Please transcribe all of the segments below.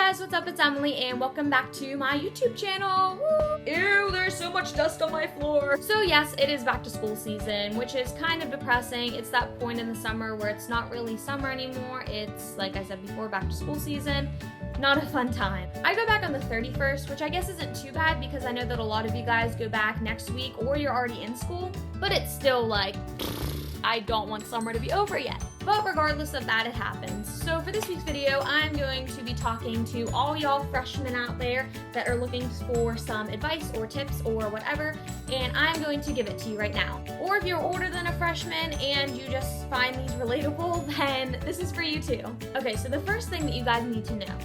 guys, what's up? It's Emily and welcome back to my YouTube channel. Woo! Ew, there's so much dust on my floor. So yes, it is back to school season, which is kind of depressing. It's that point in the summer where it's not really summer anymore. It's, like I said before, back to school season. Not a fun time. I go back on the 31st, which I guess isn't too bad because I know that a lot of you guys go back next week or you're already in school, but it's still like, I don't want summer to be over yet. But regardless of that, it happens. So for this week's video, I'm going to be talking to all y'all freshmen out there that are looking for some advice or tips or whatever, and I'm going to give it to you right now. Or if you're older than a freshman and you just find these relatable, then this is for you too. Okay, so the first thing that you guys need to know,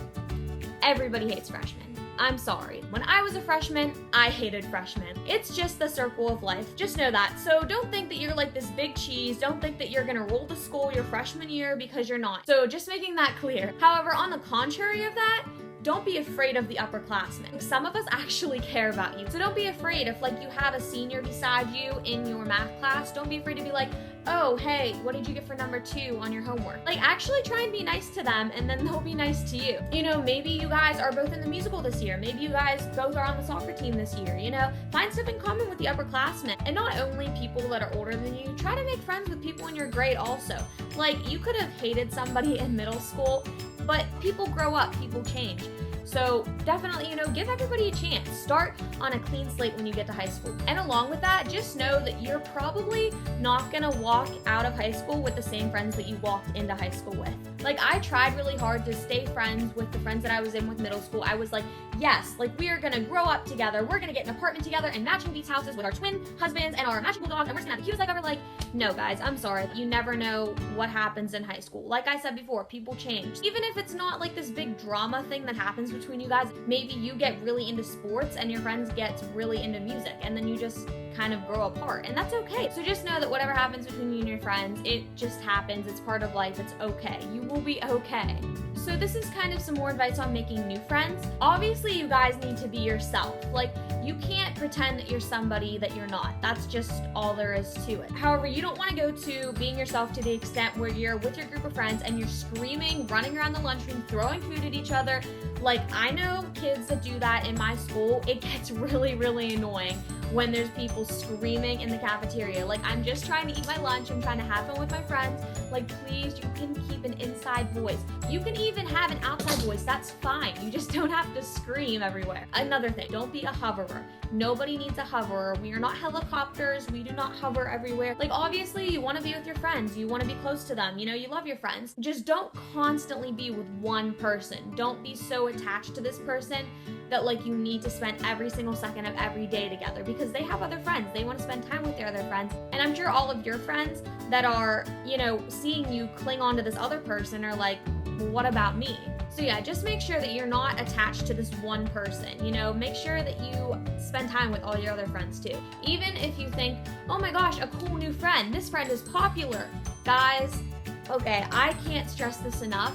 everybody hates freshmen. I'm sorry. When I was a freshman, I hated freshmen. It's just the circle of life. Just know that. So don't think that you're like this big cheese. Don't think that you're gonna rule the school your freshman year because you're not. So just making that clear. However, on the contrary of that, don't be afraid of the upperclassmen. Some of us actually care about you. So don't be afraid if like you have a senior beside you in your math class. Don't be afraid to be like, oh, hey, what did you get for number 2 on your homework? Like actually try and be nice to them and then they'll be nice to you. You know, maybe you guys are both in the musical this year. Maybe you guys both are on the soccer team this year, you know? Find stuff in common with the upperclassmen. And not only people that are older than you, try to make friends with people in your grade also. Like you could have hated somebody in middle school, but people grow up, people change. So definitely, you know, give everybody a chance. Start on a clean slate when you get to high school. And along with that, just know that you're probably not gonna walk out of high school with the same friends that you walked into high school with. Like I tried really hard to stay friends with the friends that I was in with middle school. I was like, yes, like we are gonna grow up together. We're gonna get an apartment together and matching beach houses with our twin husbands and our matching bulldogs, and we're just gonna have the cutest life ever. Like, no guys, I'm sorry. You never know what happens in high school. Like I said before, people change. Even if it's not like this big drama thing that happens between you guys, maybe you get really into sports and your friends get really into music and then you just kind of grow apart, and that's okay. So just know that whatever happens between you and your friends, it just happens. It's part of life. It's okay. You will be okay. So this is kind of some more advice on making new friends. Obviously, you guys need to be yourself. Like, you can't pretend that you're somebody that you're not. That's just all there is to it. However, you don't want to go to being yourself to the extent where you're with your group of friends and you're screaming, running around the lunchroom, throwing food at each other. Like, I know kids that do that in my school. It gets really, really annoying when there's people screaming in the cafeteria. Like, I'm just trying to eat my lunch. I'm trying to have fun with my friends. Like, please, you can keep an inside voice. You can even have an outside voice. That's fine. You just don't have to scream everywhere. Another thing, don't be a hoverer. Nobody needs a hoverer. We are not helicopters. We do not hover everywhere. Like, obviously, you want to be with your friends. You want to be close to them. You know, you love your friends. Just don't constantly be with one person. Don't be so attached to this person that like you need to spend every single second of every day together, because they have other friends. They want to spend time with their other friends. And I'm sure all of your friends that are, you know, seeing you cling on to this other person are like, well, what about me? So yeah, just make sure that you're not attached to this one person. You know, make sure that you spend time with all your other friends too. Even if you think, oh my gosh, a cool new friend. This friend is popular. Guys, okay, I can't stress this enough.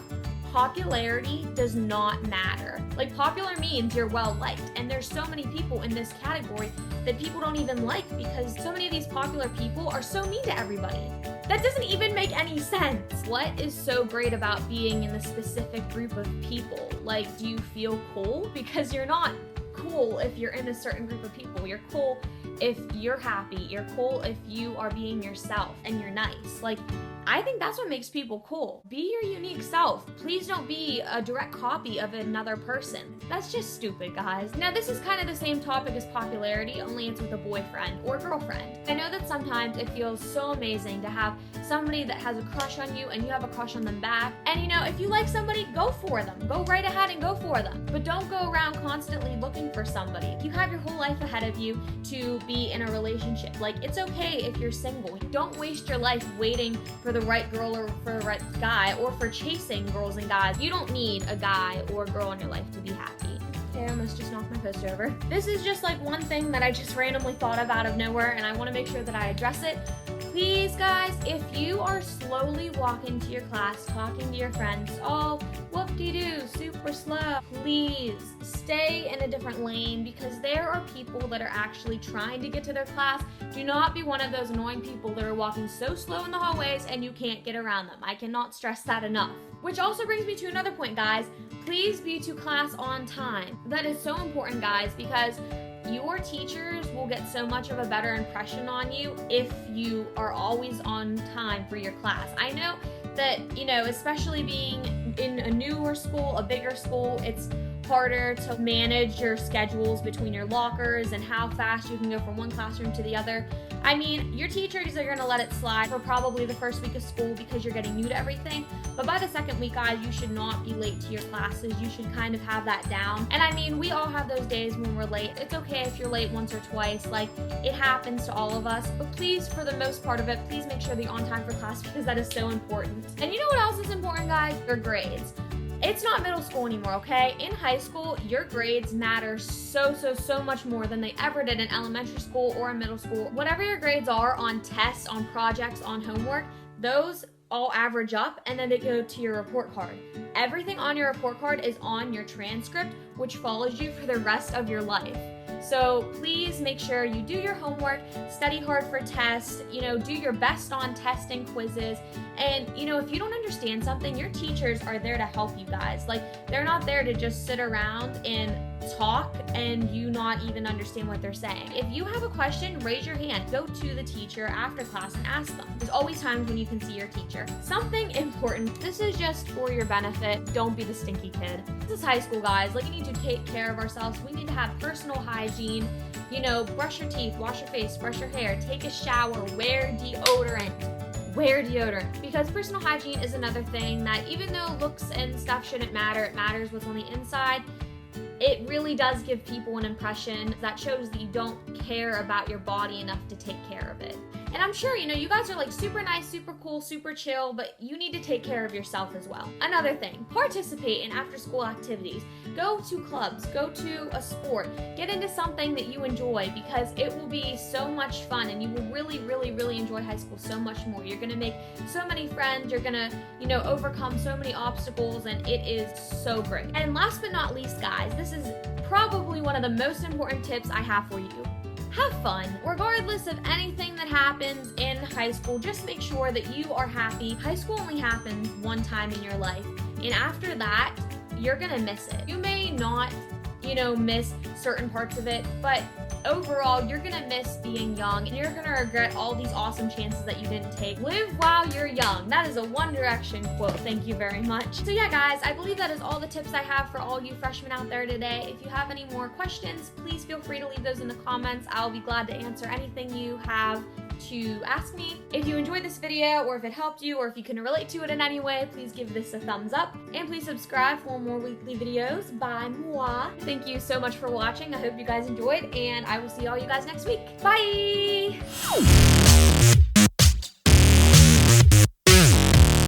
Popularity does not matter. Like, popular means you're well liked, and there's so many people in this category that people don't even like because so many of these popular people are so mean to everybody. That doesn't even make any sense. What is so great about being in this specific group of people? Like, do you feel cool? Because you're not cool if you're in a certain group of people. You're cool if you're happy. You're cool if you are being yourself and you're nice. Like, I think that's what makes people cool. Be your unique self. Please don't be a direct copy of another person. That's just stupid, guys. Now, this is kind of the same topic as popularity, only it's with a boyfriend or girlfriend. I know that sometimes it feels so amazing to have somebody that has a crush on you and you have a crush on them back. And you know, if you like somebody, go for them. Go right ahead and go for them. But don't go around constantly looking for somebody. You have your whole life ahead of you to be in a relationship. Like, it's okay if you're single. Don't waste your life waiting for the right girl or for the right guy or for chasing girls and guys. You don't need a guy or a girl in your life to be happy. Okay, I almost just knocked my poster over. This is just like one thing that I just randomly thought of out of nowhere, and I want to make sure that I address it. Please, guys, if you are slowly walking to your class, talking to your friends, all whoop-de-doo, super slow, please stay in a different lane, because there are people that are actually trying to get to their class. Do not be one of those annoying people that are walking so slow in the hallways and you can't get around them. I cannot stress that enough. Which also brings me to another point, guys. Please be to class on time. That is so important, guys, because your teachers will get so much of a better impression on you if you are always on time for your class. I know that, especially being in a newer school, a bigger school, it's harder to manage your schedules between your lockers and how fast you can go from one classroom to the other. I mean, your teachers are going to let it slide for probably the first week of school because you're getting new to everything. But by the second week, guys, you should not be late to your classes. You should kind of have that down. And I mean, we all have those days when we're late. It's okay if you're late once or twice. Like, it happens to all of us. But please, for the most part of it, please make sure that you're on time for class because that is so important. And you know what else is important, guys? Your grades. It's not middle school anymore, okay? In high school, your grades matter so much more than they ever did in elementary school or in middle school. Whatever your grades are on tests, on projects, on homework, those all average up and then they go to your report card. Everything on your report card is on your transcript, which follows you for the rest of your life. So please make sure you do your homework, study hard for tests, do your best on testing quizzes. And, if you don't understand something, your teachers are there to help you guys. Like, they're not there to just sit around and talk and you not even understand what they're saying. If you have a question, raise your hand. Go to the teacher after class and ask them. There's always times when you can see your teacher. Something important, this is just for your benefit. Don't be the stinky kid. This is high school, guys. Like, we need to take care of ourselves. We need to have personal hygiene. Brush your teeth, wash your face, brush your hair, take a shower, wear deodorant. Because personal hygiene is another thing that, even though looks and stuff shouldn't matter, it matters what's on the inside. It really does give people an impression that shows that you don't care about your body enough to take care of it. And I'm sure, you guys are like super nice, super cool, super chill, but you need to take care of yourself as well. Another thing, participate in after-school activities. Go to clubs, go to a sport, get into something that you enjoy because it will be so much fun and you will really enjoy high school so much more. You're gonna make so many friends, you're gonna, overcome so many obstacles, and it is so great. And last but not least, guys, this is probably one of the most important tips I have for you. Have fun. Regardless of anything that happens in high school, just make sure that you are happy. High school only happens one time in your life, and after that, you're gonna miss it. You may not, miss certain parts of it, but overall, you're gonna miss being young and you're gonna regret all these awesome chances that you didn't take. Live while you're young. That is a One Direction quote. Thank you very much. So yeah, guys, I believe that is all the tips I have for all you freshmen out there today. If you have any more questions, please feel free to leave those in the comments. I'll be glad to answer anything you have to ask me. If you enjoyed this video, or if it helped you, or if you can relate to it in any way, please give this a thumbs up. And please subscribe for more weekly videos by moi. Thank you so much for watching. I hope you guys enjoyed, and I will see all you guys next week. Bye!